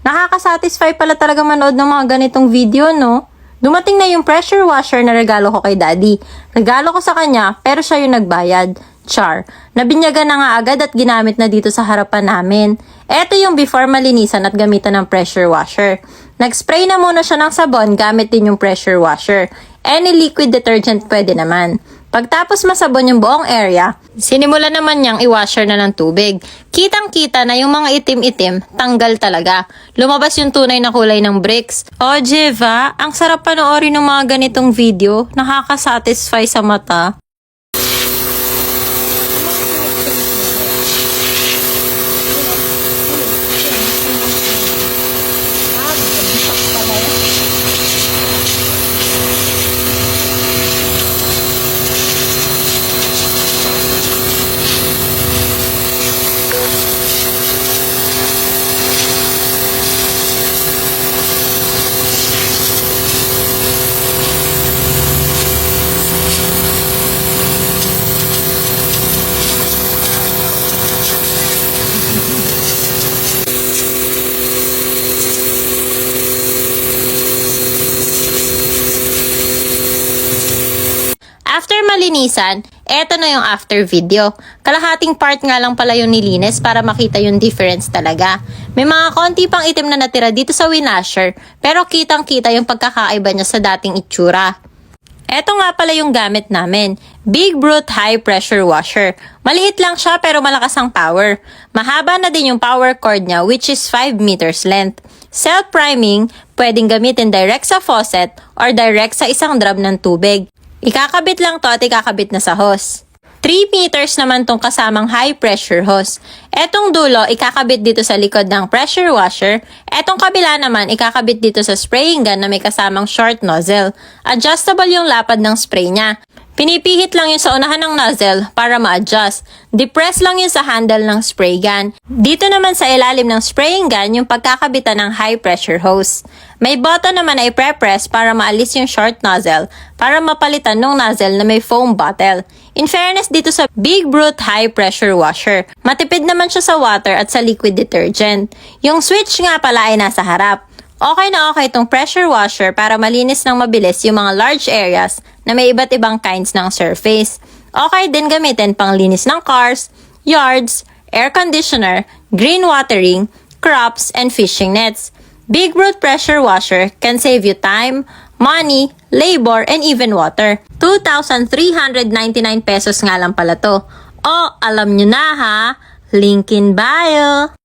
Nakakasatisfy pala talaga manood ng mga ganitong video, no? Dumating na yung pressure washer na regalo ko kay Daddy. Regalo ko sa kanya, pero siya yung nagbayad. Char. Nabinyagan na nga agad at ginamit na dito sa harapan namin. Eto yung before malinisan at gamitan ng pressure washer. Nag-spray na muna siya ng sabon gamit din yung pressure washer. Any liquid detergent pwede naman. Pagtapos masabon yung buong area, sinimula naman niyang i-washer na ng tubig. Kitang-kita na yung mga itim-itim, tanggal talaga. Lumabas yung tunay na kulay ng bricks. O, Jeva, ang sarap panoorin ng mga ganitong video. Nakakasatisfy sa mata. After malinisan, eto na yung after video. Kalahating part nga lang pala yung nilinis para makita yung difference talaga. May mga konti pang itim na natira dito sa winasher, pero kitang-kita yung pagkakaiba niya sa dating itsura. Eto nga pala yung gamit namin, Big Brute High Pressure Washer. Maliit lang siya pero malakas ang power. Mahaba na din yung power cord niya which is 5 meters length. Self-priming, pwedeng gamitin direct sa faucet or direct sa isang drum ng tubig. Ikakabit lang to at ikakabit na sa hose. 3 meters naman tong kasamang high pressure hose. Etong dulo, ikakabit dito sa likod ng pressure washer. Etong kabila naman, ikakabit dito sa spraying gun na may kasamang short nozzle. Adjustable yung lapad ng spray niya. Pinipihit lang yun sa unahan ng nozzle para ma-adjust. Depress lang yun sa handle ng spray gun. Dito naman sa ilalim ng spraying gun yung pagkakabitan ng high pressure hose. May button naman na i-press para maalis yung short nozzle para mapalitan ng nozzle na may foam bottle. In fairness dito sa Big Brute High Pressure Washer, matipid naman siya sa water at sa liquid detergent. Yung switch nga pala ay nasa harap. Okay na okay itong pressure washer para malinis ng mabilis yung mga large areas na may iba't ibang kinds ng surface. Okay din gamitin pang linis ng cars, yards, air conditioner, green watering, crops, and fishing nets. Big Brute Pressure Washer can save you time, money, labor, and even water. 2,399 pesos nga lang pala to. O, alam nyo na ha, link in bio.